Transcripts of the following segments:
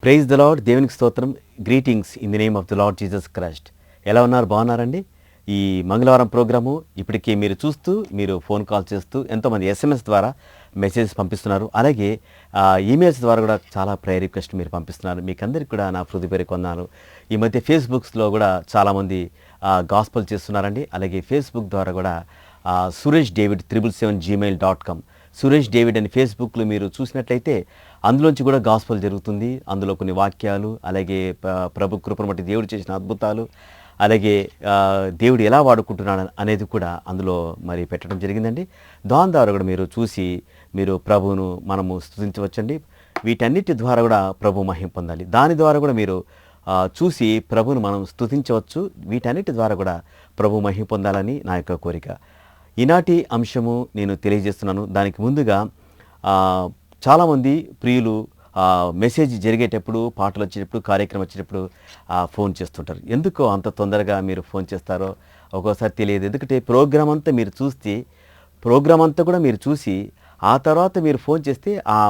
Praise the lord. దేవునికి స్తోత్రం. Greetings in the name of the lord Jesus Christ. ఎలా ఉన్నారు? బాగున్నారండి? ఈ మంగళవారం ప్రోగ్రాము ఇప్పటికీ మీరు చూస్తూ, మీరు ఫోన్ కాల్ చేస్తూ, ఎంతోమంది SMS ద్వారా మెసేజెస్ పంపిస్తున్నారు. అలాగే ఈమెయిల్స్ ద్వారా కూడా చాలా ప్రేయర్ రిక్వెస్ట్ మీరు పంపిస్తున్నారు. మీకు అందరికీ కూడా నా హృదయపూర్వక వందనాలు. ఈ మధ్య ఫేస్బుక్స్లో కూడా చాలామంది గాస్పల్ చేస్తున్నారండి. అలాగే ఫేస్బుక్ ద్వారా కూడా Suresh David 777gmail.com Suresh David అని ఫేస్బుక్లో మీరు చూసినట్లయితే అందులోంచి కూడా గాస్పల్ జరుగుతుంది. అందులో కొన్ని వాక్యాలు, అలాగే ప్రభు కృపను బట్టి దేవుడు చేసిన అద్భుతాలు, అలాగే దేవుడు ఎలా వాడుకుంటున్నాడు అనేది కూడా అందులో మరి పెట్టడం జరిగిందండి. దాని ద్వారా కూడా మీరు చూసి మీరు ప్రభువును మనము స్తుతించవచ్చండి. వీటన్నిటి ద్వారా కూడా ప్రభు మహిమ పొందాలి. దాని ద్వారా కూడా మీరు చూసి ప్రభువును మనం స్తుతించవచ్చు. వీటన్నిటి ద్వారా కూడా ప్రభు మహిమ పొందాలని నా యొక్క కోరిక. ఈనాటి అంశము నేను తెలియజేస్తున్నాను. దానికి ముందుగా చాలామంది ప్రియులు మెసేజ్ జరిగేటప్పుడు, పాటలు వచ్చేటప్పుడు, కార్యక్రమం వచ్చేటప్పుడు ఫోన్ చేస్తుంటారు. ఎందుకో అంత తొందరగా మీరు ఫోన్ చేస్తారో ఒక్కోసారి తెలియదు. ఎందుకంటే ప్రోగ్రామ్ అంతా కూడా మీరు చూసి ఆ తర్వాత మీరు ఫోన్ చేస్తే ఆ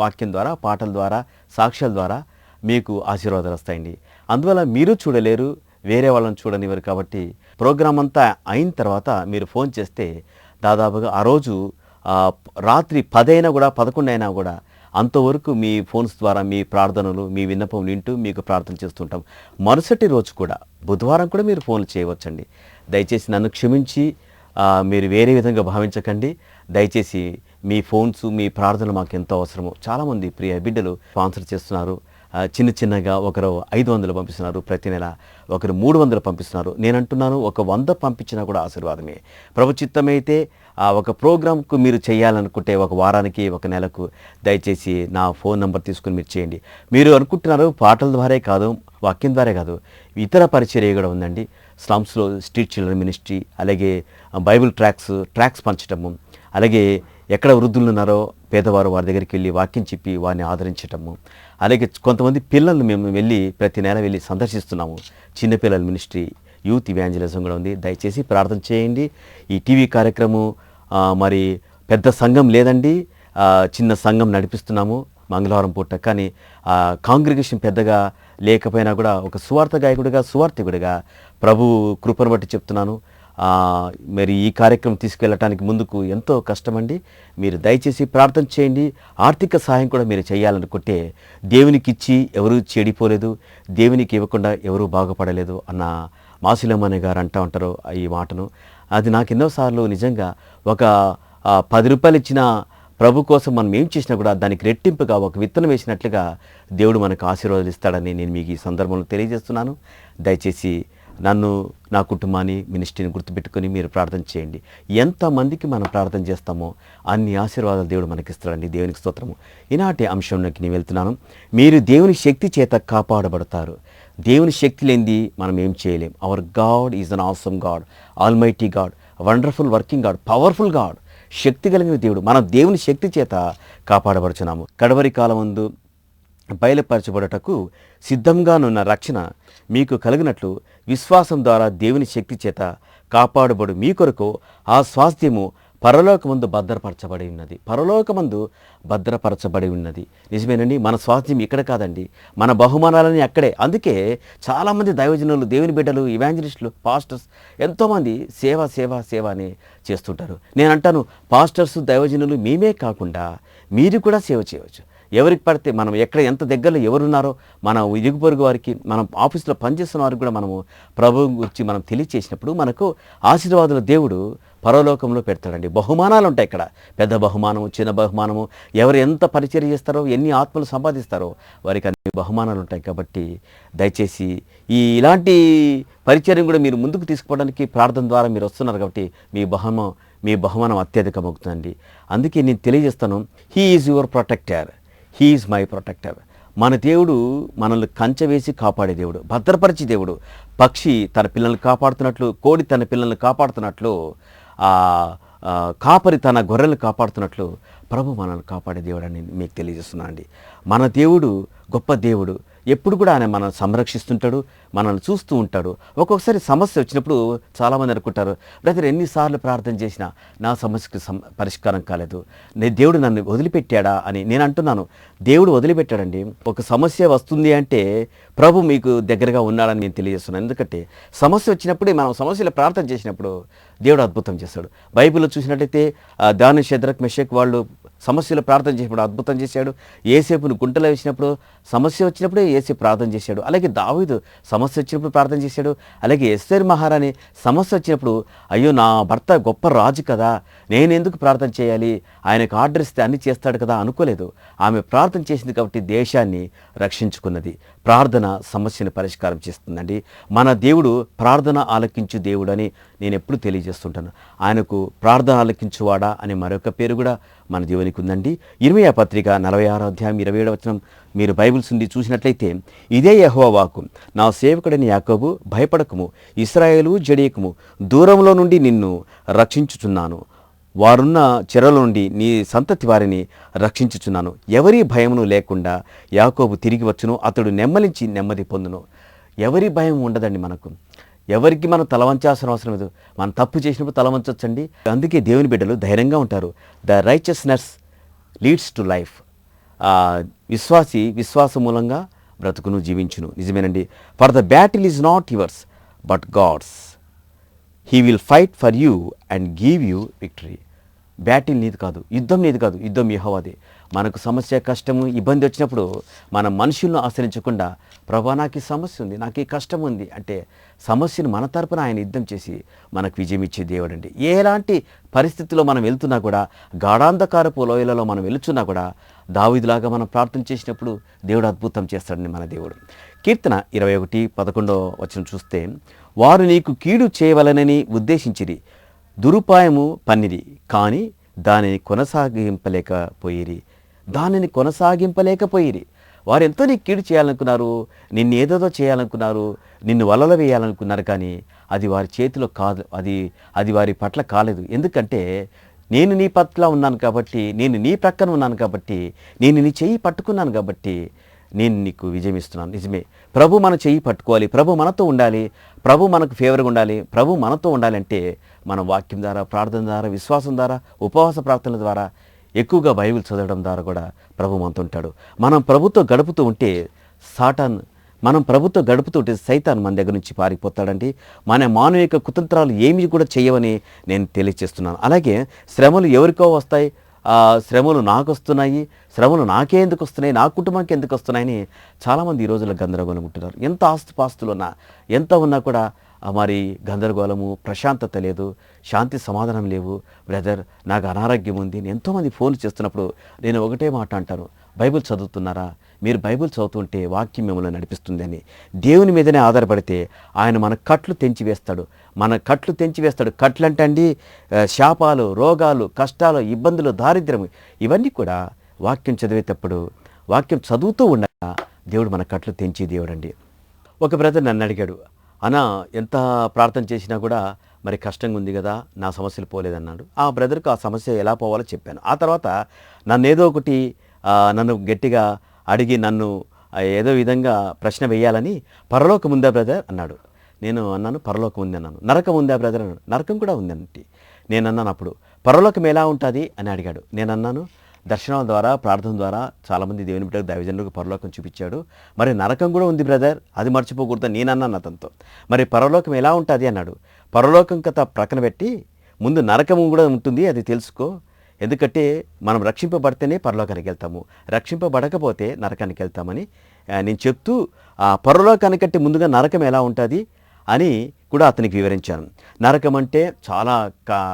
వాక్యం ద్వారా, పాటల ద్వారా, సాక్ష్యాల ద్వారా మీకు ఆశీర్వాదాలు వస్తాయండి. అందువల్ల మీరు చూడలేరు, వేరే వాళ్ళని చూడనివ్వరు. కాబట్టి ప్రోగ్రామ్ అంతా అయిన తర్వాత మీరు ఫోన్ చేస్తే దాదాపుగా ఆ రోజు రాత్రి 10 అయినా కూడా 11 అయినా కూడా అంతవరకు మీ ఫోన్స్ ద్వారా మీ ప్రార్థనలు, మీ విన్నపం వింటూ మీకు ప్రార్థన చేస్తుంటాం. మరుసటి రోజు కూడా బుధవారం కూడా మీరు ఫోన్లు చేయవచ్చండి. దయచేసి నన్ను క్షమించి మీరు వేరే విధంగా భావించకండి. దయచేసి మీ ఫోన్స్, మీ ప్రార్థనలు మాకు ఎంతో అవసరము. చాలామంది ప్రియ బిడ్డలు స్పాన్సర్ చేస్తున్నారు. చిన్నగా ఒకరు 500 పంపిస్తున్నారు ప్రతి నెల, ఒకరు 300 పంపిస్తున్నారు. నేను అంటున్నాను, ఒక 100 పంపించినా కూడా ఆశీర్వాదమే. ప్రభు చిత్తమైతే ఒక ప్రోగ్రాంకు మీరు చేయాలనుకుంటే, ఒక వారానికి, ఒక నెలకు దయచేసి నా ఫోన్ నెంబర్ తీసుకుని మీరు చేయండి. మీరు అనుకుంటున్నారు పాటల ద్వారే కాదు, వాక్యం ద్వారే కాదు, ఇతర పరిచర్య కూడా ఉందండి. స్లమ్స్లో స్ట్రీట్ చిల్డ్రన్ మినిస్ట్రీ, అలాగే బైబిల్ ట్రాక్స్ పంచటము, అలాగే ఎక్కడ వృద్ధులు ఉన్నారో పేదవారు వారి దగ్గరికి వెళ్ళి వాక్యం చెప్పి వారిని ఆదరించటము, అలాగే కొంతమంది పిల్లలు మేము ప్రతి నెల వెళ్ళి సందర్శిస్తున్నాము. చిన్నపిల్లల మినిస్ట్రీ, యూత్ ఇవాంజలిజం కూడా ఉంది. దయచేసి ప్రార్థన చేయండి. ఈ టీవీ కార్యక్రమం మరి పెద్ద సంఘం లేదండి, చిన్న సంఘం నడిపిస్తున్నాము మంగళవారం పూట. కానీ కాంగ్రిగేషన్ పెద్దగా లేకపోయినా కూడా ఒక సువార్థికుడిగా ప్రభు కృపను బట్టి చెప్తున్నాను. మరి ఈ కార్యక్రమం తీసుకెళ్ళటానికి ముందుకు ఎంతో కష్టమండి. మీరు దయచేసి ప్రార్థన చేయండి. ఆర్థిక సహాయం కూడా మీరు చేయాలనుకుంటే, దేవునికి ఇచ్చి ఎవరూ చెడిపోలేదు, దేవునికి ఇవ్వకుండా ఎవరూ బాగుపడలేదు అన్న మాసిలమ్మని గారు అంటూ ఉంటారు ఈ మాటను. అది నాకు ఎన్నోసార్లు నిజంగా ఒక 10 రూపాయలు ఇచ్చిన ప్రభు కోసం మనం ఏం చేసినా కూడా దానికి రెట్టింపుగా ఒక విత్తనం వేసినట్లుగా దేవుడు మనకు ఆశీర్వాదాలు ఇస్తాడని నేను మీకు ఈ సందర్భంలో తెలియజేస్తున్నాను. దయచేసి నన్ను, నా కుటుంబాన్ని, మినిస్ట్రీని గుర్తుపెట్టుకొని మీరు ప్రార్థన చేయండి. ఎంతమందికి మనం ప్రార్థన చేస్తామో అన్ని ఆశీర్వాదాలు దేవుడు మనకి ఇస్తాడండి. దేవునికి స్తోత్రము. ఈనాటి అంశంలోకి నేను వెళ్తున్నాను. మీరు దేవుని శక్తి చేత కాపాడబడతారు. దేవుని శక్తి లేనిది మనం ఏం చేయలేం. Our God is an awesome God, almighty God, wonderful working God, powerful God. శక్తి కలిగిన దేవుడు. మనం దేవుని శక్తి చేత కాపాడబడుచున్నాము. కడవరి కాలమందు బయలుపరచబడటకు సిద్ధంగానున్న రక్షణ మీకు కలిగినట్లు విశ్వాసం ద్వారా దేవుని శక్తి చేత కాపాడబడు మీ కొరకు ఆ స్వాస్థ్యము పరలోకమందు భద్రపరచబడి ఉన్నది. నిజమేనండి, మన స్వాస్థ్యం ఇక్కడ కాదండి, మన బహుమానాలన్నీ అక్కడే. అందుకే చాలామంది దైవజనులు, దేవుని బిడ్డలు, ఇవాంజలిస్టులు, పాస్టర్స్ ఎంతోమంది సేవ అని చేస్తుంటారు. నేను అంటాను, పాస్టర్స్, దైవజనులు మేమే కాకుండా మీరు కూడా సేవ చేయవచ్చు. ఎవరికి పడితే మనం ఎంత దగ్గరలో ఎవరున్నారో మన ఇరుగు పొరుగు వారికి, మనం ఆఫీసులో పనిచేస్తున్న వారికి కూడా మనము ప్రభు గురించి మనం తెలియచేసినప్పుడు మనకు ఆశీర్వాదాలు దేవుడు పరలోకంలో పెడతాడండి. బహుమానాలు ఉంటాయి ఇక్కడ. పెద్ద బహుమానము, చిన్న బహుమానము, ఎవరు ఎంత పరిచర్య చేస్తారో, ఎన్ని ఆత్మలు సంపాదిస్తారో వారికి అన్ని బహుమానాలు ఉంటాయి. కాబట్టి దయచేసి ఇలాంటి పరిచర్యం కూడా మీరు ముందుకు తీసుకుపోవడానికి ప్రార్థన ద్వారా మీరు వస్తున్నారు. కాబట్టి మీ బహుమానం అత్యధికమవుతుందండి. అందుకే నేను తెలియజేస్తాను, he is your protector, he is my protector. మన దేవుడు మనల్ని కంచె వేసి కాపాడే దేవుడు, భద్రపరిచే దేవుడు. పక్షి తన పిల్లల్ని కాపాడుతున్నట్లు, కోడి తన పిల్లల్ని కాపాడుతున్నట్లు, కాపరి తన గొర్రెలను కాపాడుతున్నట్లు ప్రభు మనల్ని కాపాడే దేవుడు అని మీకు తెలియజేస్తున్నాను అండి. మన దేవుడు గొప్ప దేవుడు. ఎప్పుడు కూడా ఆయన మనల్ని సంరక్షిస్తుంటాడు, మనల్ని చూస్తూ ఉంటాడు. ఒక్కొక్కసారి సమస్య వచ్చినప్పుడు చాలామంది అనుకుంటారు, బ్రదర్ ఎన్నిసార్లు ప్రార్థన చేసినా నా సమస్యకు పరిష్కారం కాలేదు, దేవుడు నన్ను వదిలిపెట్టాడా అని. నేను అంటున్నాను, దేవుడు వదిలిపెట్టాడండి. ఒక సమస్య వస్తుంది అంటే ప్రభు మీకు దగ్గరగా ఉన్నాడని నేను తెలియజేస్తున్నాను. ఎందుకంటే సమస్య వచ్చినప్పుడే మనం సమస్యలు ప్రార్థన చేసినప్పుడు దేవుడు అద్భుతం చేస్తాడు. బైబిల్లో చూసినట్లయితే దాని షద్రక్ మెషక్ వాళ్ళు సమస్యలు ప్రార్థన చేసినప్పుడు అద్భుతం చేశాడు. యేసేపును గుంటలో వేసినప్పుడు సమస్య వచ్చినప్పుడే యేసేపు ప్రార్థన చేశాడు. అలాగే దావీదు సమస్య వచ్చినప్పుడు ప్రార్థన చేశాడు. అలాగే ఎస్తేరు మహారాణి సమస్య వచ్చినప్పుడు, అయ్యో నా భర్త గొప్ప రాజు కదా, నేను ఎందుకు ప్రార్థన చేయాలి, ఆయనకు ఆర్డర్ ఇస్తే అన్ని చేస్తాడు కదా అనుకోలేదు. ఆమె ప్రార్థన చేసింది కాబట్టి దేశాన్ని రక్షించుకున్నది. ప్రార్థన సమస్యను పరిష్కారం చేస్తుందండి. మన దేవుడు ప్రార్థన ఆలకించు దేవుడు అని నేను ఎప్పుడు తెలియజేస్తుంటాను. ఆయనకు ప్రార్థన ఆలకించువాడా అనే మరొక పేరు కూడా మన దేవునికి ఉందండి. ఇర్మీయా పత్రిక 46వ అధ్యాయం 27వ వచనం మీరు బైబిల్స్ నుండి చూసినట్లయితే, ఇదే యెహోవా వాక్కు, నా సేవకుడైన యాకోబు భయపడకము, ఇశ్రాయేలు జడియకము, దూరంలో నుండి నిన్ను రక్షించుచున్నాను, వారున్న చెరల నుండి నీ సంతతి వారిని రక్షించుచున్నాను. ఎవరి భయమును లేకుండా యాకోబు తిరిగి వచ్చును, అతడు నెమ్మలించి నెమ్మది పొందును. ఎవరి భయం ఉండదండి మనకు. ఎవరికి మనం తలవంచాల్సిన అవసరం లేదు. మనం తప్పు చేసినప్పుడు తలవంచొచ్చండి. అందుకే దేవుని బిడ్డలు ధైర్యంగా ఉంటారు. The righteousness leads to life. విశ్వాసి విశ్వాసం మూలంగా బ్రతుకును జీవించును. నిజమేనండి. For the battle is not yours but God's. He will fight for you and give you victory. Battle నీది కాదు, యుద్ధం నీది కాదు, యుద్ధం యెహోవాదే. మనకు సమస్య, కష్టము, ఇబ్బంది వచ్చినప్పుడు మనం మనుషులను ఆశ్రయించకుండా, ప్రభా నాకు ఈ సమస్య ఉంది, నాకు ఈ కష్టం ఉంది అంటే సమస్యను మన తరపున ఆయన యుద్ధం చేసి మనకు విజయం ఇచ్చే దేవుడు అండి. ఎలాంటి పరిస్థితుల్లో మనం వెళ్తున్నా కూడా, గాఢాంధకారపు లోయలలో మనం వెళుచున్నా కూడా దావీదులాగా మనం ప్రార్థన చేసినప్పుడు దేవుడు అద్భుతం చేస్తాడని మన దేవుడు. కీర్తన 21:11 వచనం చూస్తే, వారు నీకు కీడు చేయవలనని ఉద్దేశించిరి, దురుపాయము పన్నిరి, కానీ దానిని కొనసాగింపలేకపోయిరి. వారు ఎంతో నీకు కీడు చేయాలనుకున్నారు, నిన్ను ఏదేదో చేయాలనుకున్నారు, నిన్ను వలలో వేయాలనుకున్నారు, కానీ అది వారి చేతిలో కాదు, అది వారి పట్ల కాలేదు. ఎందుకంటే నేను నీ పట్ల ఉన్నాను కాబట్టి, నేను నీ ప్రక్కన ఉన్నాను కాబట్టి, నేను నీ చెయ్యి పట్టుకున్నాను కాబట్టి నేను నీకు విజయం ఇస్తున్నాను. నిజమే, ప్రభు మన చెయ్యి పట్టుకోవాలి, ప్రభు మనతో ఉండాలి, ప్రభు మనకు ఫేవర్గా ఉండాలి, ప్రభు మనతో ఉండాలంటే మనం వాక్యం ద్వారా, ప్రార్థన ద్వారా, విశ్వాసం ద్వారా, ఉపవాస ప్రార్థనల ద్వారా, ఎక్కువగా బైబిల్ చదవడం ద్వారా కూడా ప్రభు మనతో ఉంటాడు. మనం ప్రభుతో గడుపుతూ ఉంటే సైతాన్ మన దగ్గర నుంచి పారిపోతాడండి. మన మానవిక కుతంత్రాలు ఏమి కూడా చేయవని నేను తెలియజేస్తున్నాను. అలాగే శ్రమలు ఎవరికో వస్తాయి, శ్రమలు నాకు వస్తున్నాయి, శ్రమలు నాకే ఎందుకు వస్తున్నాయి, నా కుటుంబానికి ఎందుకు వస్తున్నాయని చాలామంది ఈ రోజుల్లో గందరగోళం ఉంటున్నారు. ఎంత ఆస్తుపాస్తులు ఉన్నా, ఎంత ఉన్నా కూడా మరి గందరగోళము, ప్రశాంతత లేదు, శాంతి సమాధానం లేవు. బ్రదర్ నాకు అనారోగ్యం ఉంది. ఎంతోమంది ఫోన్ చేస్తున్నప్పుడు నేను ఒకటే మాట అంటాను, బైబిల్ చదువుతున్నారా? మీరు బైబిల్ చదువుతుంటే వాక్యం మిమ్మల్ని నడిపిస్తుంది అని. దేవుని మీదనే ఆధారపడితే ఆయన మన కట్లు తెంచివేస్తాడు. కట్లు అంటే అండి శాపాలు, రోగాలు, కష్టాలు, ఇబ్బందులు, దారిద్ర్యం, ఇవన్నీ కూడా వాక్యం చదివేటప్పుడు, వాక్యం చదువుతూ ఉండగా దేవుడు మన కట్లు తెంచి దేవుడు అండి. ఒక బ్రదర్ నన్ను అడిగాడు, అన్నా ఎంత ప్రార్థన చేసినా కూడా మరి కష్టంగా ఉంది కదా, నా సమస్యలు పోలేదన్నాడు. ఆ బ్రదర్కి ఆ సమస్య ఎలా పోవాలో చెప్పాను. ఆ తర్వాత నన్ను గట్టిగా అడిగి నన్ను ఏదో విధంగా ప్రశ్న వేయాలని, పరలోకం ఉందా బ్రదర్ అన్నాడు. నేను అన్నాను పరలోకం ఉంది అన్నాను. నరకం ఉందా బ్రదర్ అన్నాడు. నరకం కూడా ఉందంటే నేను అన్నాను. అప్పుడు పరలోకం ఎలా ఉంటుంది అని అడిగాడు. నేను అన్నాను, దర్శనం ద్వారా, ప్రార్థన ద్వారా చాలామంది దేవుని బిడ్డలకు, దైవజనులకు పరలోకం చూపించాడు. మరి నరకం కూడా ఉంది బ్రదర్, అది మర్చిపోకూడదు నేను అన్నాను అతనితో. మరి పరలోకం ఎలా ఉంటుంది అన్నాడు. పరలోకం కథ ప్రక్కన పెట్టి ముందు నరకం కూడా ఉంటుంది, అది తెలుసుకో. ఎందుకంటే మనం రక్షింపబడితేనే పరలోకానికి వెళ్తాము, రక్షింపబడకపోతే నరకానికి వెళ్తామని నేను చెప్తూ, ఆ పరలోకానికంటే ముందుగా నరకం ఎలా ఉంటుంది అని కూడా అతనికి వివరించాను. నరకం అంటే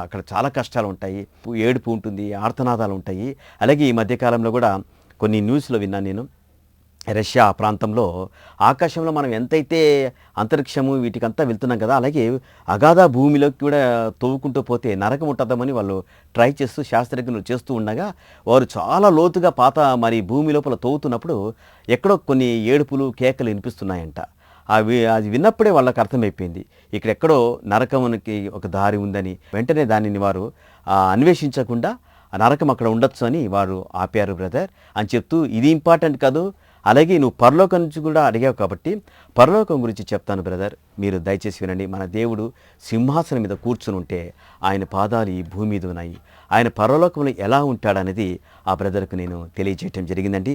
అక్కడ చాలా కష్టాలు ఉంటాయి, ఏడుపు ఉంటుంది, ఆర్తనాదాలు ఉంటాయి. అలాగే ఈ మధ్యకాలంలో కూడా కొన్ని న్యూస్లో విన్నాను నేను. రష్యా ప్రాంతంలో ఆకాశంలో మనం ఎంతైతే అంతరిక్షము వీటికంతా వెళ్తున్నాం కదా, అలాగే అగాధ భూమిలోకి కూడా తవ్వుకుంటూ పోతే నరకం ఉంటుందామని వాళ్ళు ట్రై చేస్తూ, శాస్త్రజ్ఞులు చేస్తూ ఉండగా, వారు చాలా లోతుగా మరి భూమి లోపల తవ్వుతున్నప్పుడు ఎక్కడో కొన్ని ఏడుపులు, కేకలు వినిపిస్తున్నాయంట. అది విన్నప్పుడే వాళ్ళకి అర్థమైపోయింది, ఇక్కడెక్కడో నరకమునికి ఒక దారి ఉందని. వెంటనే దానిని వారు అన్వేషించకుండా నరకం అక్కడ ఉండొచ్చు అని వారు ఆపారు బ్రదర్ అని చెప్తూ, ఇది ఇంపార్టెంట్ కాదు, అలాగే నువ్వు పరలోకం నుంచి కూడా అడిగావు కాబట్టి పరలోకం గురించి చెప్తాను బ్రదర్, మీరు దయచేసి వినండి. మన దేవుడు సింహాసనం మీద కూర్చుని ఉంటే ఆయన పాదాలు ఈ భూమి మీద ఉన్నాయి. ఆయన పరలోకంలో ఎలా ఉంటాడనేది ఆ బ్రదర్కు నేను తెలియజేయటం జరిగిందండి.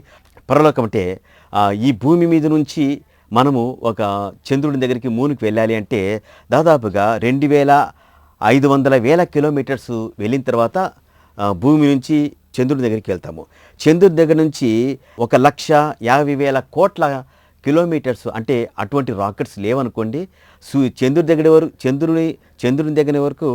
పరలోకం అంటే ఈ భూమి మీద నుంచి మనము ఒక చంద్రుడి దగ్గరికి మూనుకి వెళ్ళాలి అంటే దాదాపుగా 2,500,000 కిలోమీటర్స్ వెళ్ళిన తర్వాత భూమి నుంచి చంద్రుడి దగ్గరికి వెళ్తాము. చంద్రుడి దగ్గర నుంచి 1,50,000 కోట్ల కిలోమీటర్స్, అంటే అటువంటి రాకెట్స్ లేవనుకోండి. చంద్రుని దగ్గర వరకు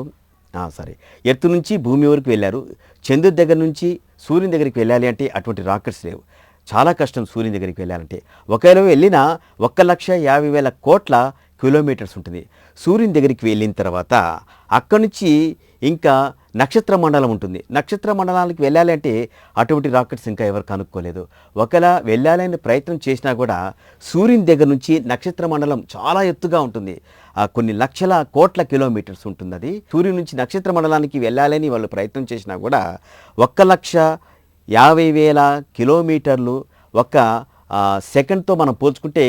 ఎర్త్ నుంచి భూమి వరకు వెళ్ళారు. చంద్రుడి దగ్గర నుంచి సూర్యుని దగ్గరికి వెళ్ళాలి అంటే అటువంటి రాకెట్స్ లేవు. చాలా కష్టం సూర్యుని దగ్గరికి వెళ్ళాలంటే. ఒకవేళ వెళ్ళినా 1,50,000 కోట్ల కిలోమీటర్స్ ఉంటుంది. సూర్యుని దగ్గరికి వెళ్ళిన తర్వాత అక్కడి నుంచి ఇంకా నక్షత్ర మండలం ఉంటుంది. నక్షత్ర మండలానికి వెళ్ళాలి అంటే అటువంటి రాకెట్స్ ఇంకా ఎవరు కనుక్కోలేదు. ఒకవేళ వెళ్ళాలని ప్రయత్నం చేసినా కూడా సూర్యుని దగ్గర నుంచి నక్షత్ర మండలం చాలా ఎత్తుగా ఉంటుంది. కొన్ని లక్షల కోట్ల కిలోమీటర్స్ ఉంటుంది. అది సూర్యుని నుంచి నక్షత్ర మండలానికి వెళ్ళాలని వాళ్ళు ప్రయత్నం చేసినా కూడా 1,50,000 కిలోమీటర్లు ఒక సెకండ్తో మనం పోల్చుకుంటే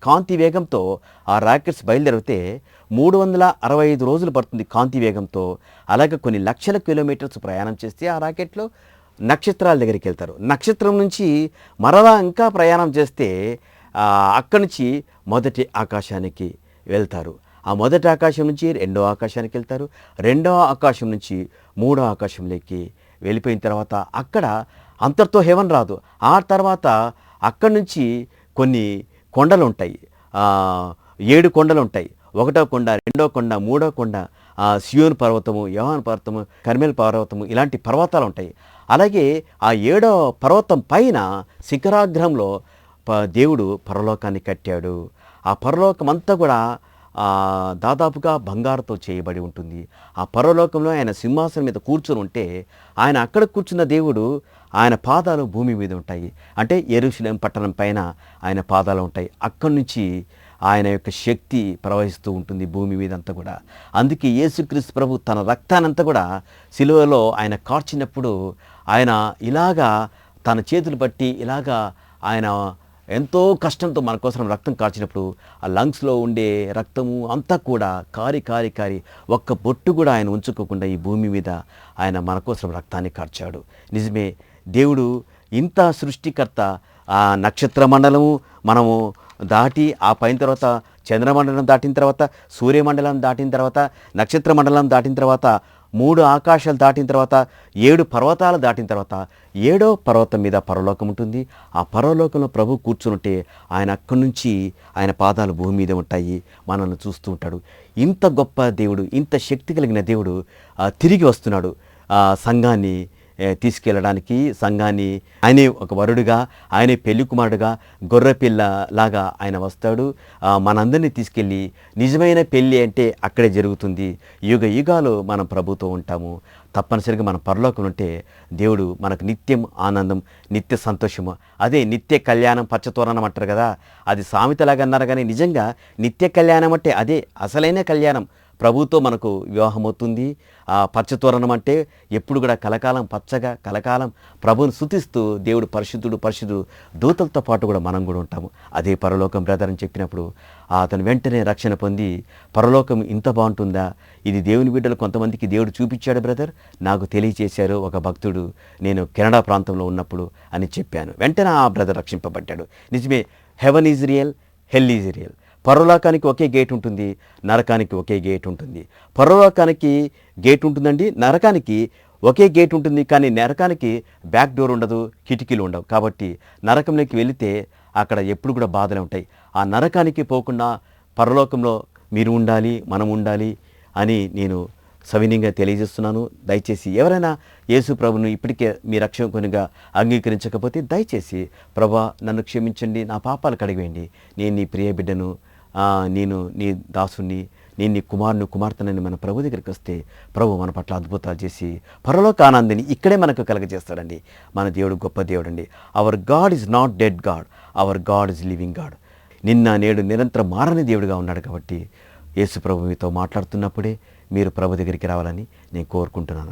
కాంతి వేగంతో ఆ రాకెట్స్ బయలుదేరితే 365 రోజులు పడుతుంది కాంతి వేగంతో. అలాగే కొన్ని లక్షల కిలోమీటర్స్ ప్రయాణం చేస్తే ఆ రాకెట్లో నక్షత్రాల దగ్గరికి వెళ్తారు. నక్షత్రం నుంచి మరలా ఇంకా ప్రయాణం చేస్తే అక్కడి నుంచి మొదటి ఆకాశానికి వెళ్తారు. ఆ మొదటి ఆకాశం నుంచి రెండో ఆకాశానికి వెళ్తారు. రెండవ ఆకాశం నుంచి మూడో ఆకాశంలోకి వెళ్ళిపోయిన తర్వాత అక్కడ అంతటితో హెవెన్ రాదు. ఆ తర్వాత అక్కడి నుంచి కొన్ని కొండలు ఉంటాయి. 7 కొండలు ఉంటాయి. 1వ కొండ, 2వ కొండ, 3వ కొండ, సియోన్ పర్వతము, యోహాన్ పర్వతము, కర్మెల్ పర్వతము, ఇలాంటి పర్వతాలు ఉంటాయి. అలాగే ఆ 7వ పర్వతం పైన శిఖరాగ్రంలో దేవుడు పరలోకాన్ని కట్టాడు. ఆ పరలోకం అంతా కూడా దాదాపుగా బంగారుతో చేయబడి ఉంటుంది. ఆ పరలోకంలో ఆయన సింహాసనం మీద కూర్చొని ఉంటే ఆయన అక్కడ కూర్చున్న దేవుడు, ఆయన పాదాలు భూమి మీద ఉంటాయి. అంటే యెరూషలేం పట్టణం పైన ఆయన పాదాలు ఉంటాయి. అక్కడి నుంచి ఆయన యొక్క శక్తి ప్రవహిస్తూ ఉంటుంది భూమి మీద అంతా కూడా. అందుకే యేసుక్రీస్తు ప్రభు తన రక్తానంతా కూడా సిలువలో ఆయన కార్చినప్పుడు ఆయన ఇలాగా తన చేతులు పట్టి ఇలాగా ఆయన ఎంతో కష్టంతో మన కోసం రక్తం కార్చినప్పుడు ఆ లంగ్స్లో ఉండే రక్తము అంతా కూడా కారి ఒక్క బొట్టు కూడా ఆయన ఉంచుకోకుండా ఈ భూమి మీద ఆయన మన కోసం రక్తాన్ని కార్చాడు. నిజమే, దేవుడు ఇంత సృష్టికర్త. ఆ నక్షత్ర మండలము మనము దాటి ఆ పైన తర్వాత చంద్రమండలం దాటిన తర్వాత సూర్యమండలం దాటిన తర్వాత నక్షత్ర మండలం దాటిన తర్వాత 3 ఆకాశాలు దాటిన తర్వాత 7 పర్వతాలు దాటిన తర్వాత 7వ పర్వతం మీద పరలోకం ఉంటుంది. ఆ పరలోకంలో ప్రభు కూర్చుంటే ఆయన అక్కడి నుంచి ఆయన పాదాలు భూమి మీద ఉంటాయి, మనల్ని చూస్తూ ఉంటాడు. ఇంత గొప్ప దేవుడు, ఇంత శక్తి కలిగిన దేవుడు తిరిగి వస్తున్నాడు సంఘాన్ని తీసుకెళ్ళడానికి. సంఘాన్ని ఆయనే ఒక వరుడుగా, ఆయనే పెళ్లి కుమారుడుగా, గొర్రెపిల్ల లాగా ఆయన వస్తాడు. మనందరినీ తీసుకెళ్ళి నిజమైన పెళ్ళి అంటే అక్కడే జరుగుతుంది. యుగ యుగాలు మనం ప్రభుతో ఉంటాము. తప్పనిసరిగా మన పరలోకం ఉంటే దేవుడు మనకు నిత్యం ఆనందం, నిత్య సంతోషము. అదే నిత్య కళ్యాణం, పచ్చతోరణం అంటారు కదా, అది సామెతలాగా అన్నారు. కానీ నిజంగా నిత్య కళ్యాణం అంటే అదే అసలైన కళ్యాణం. ప్రభుతో మనకు వివాహం అవుతుంది. ఆ పచ్చతోరణం అంటే ఎప్పుడు కూడా కలకాలం పచ్చగా కలకాలం ప్రభువుని స్తుతిస్తూ దేవుడు పరిశుద్ధుడు దూతలతో పాటు కూడా మనం కూడా ఉంటాము. అదే పరలోకం బ్రదర్ అని చెప్పినప్పుడు అతను వెంటనే రక్షణ పొంది పరలోకం ఇంత బాగుంటుందా, ఇది దేవుని బిడ్డలు కొంతమందికి దేవుడు చూపించాడు బ్రదర్, నాకు తెలియచేశారు ఒక భక్తుడు నేను కెనడా ప్రాంతంలో ఉన్నప్పుడు అని చెప్పాను. వెంటనే ఆ బ్రదర్ రక్షింపబడ్డాడు. నిజమే, heaven is real, hell is real. పరలోకానికి ఒకే గేట్ ఉంటుంది, నరకానికి ఒకే గేట్ ఉంటుంది. పరలోకానికి గేట్ ఉంటుందండి, నరకానికి ఒకే గేట్ ఉంటుంది. కానీ నరకానికి బ్యాక్ డోర్ ఉండదు, కిటికీలు ఉండవు. కాబట్టి నరకంలోకి వెళితే అక్కడ ఎప్పుడు కూడా బాధలు ఉంటాయి. ఆ నరకానికి పోకుండా పరలోకంలో మీరు ఉండాలి, మనం ఉండాలి అని నేను సవినీయంగా తెలియజేస్తున్నాను. దయచేసి ఎవరైనా యేసు ప్రభును ఇప్పటికే మీ రక్షకునిగా అంగీకరించకపోతే దయచేసి ప్రభా నన్ను క్షమించండి, నా పాపాలు కడిగివేయండి, నేను నీ ప్రియ బిడ్డను, నేను నీ దాసుని, నేను నీ కుమార్తెనని మన ప్రభు దగ్గరికి వస్తే ప్రభు మన పట్ల అద్భుతాలు చేసి పరలోక ఆనందాన్ని ఇక్కడే మనకు కలగజేస్తాడండి. మన దేవుడు గొప్ప దేవుడు అండి. Hour God is not dead God, hour God is living God. నిన్న నేడు నిరంతరం మారని దేవుడిగా ఉన్నాడు. కాబట్టి యేసు ప్రభు మీతో మాట్లాడుతున్నప్పుడే మీరు ప్రభు దగ్గరికి రావాలని నేను కోరుకుంటున్నాను.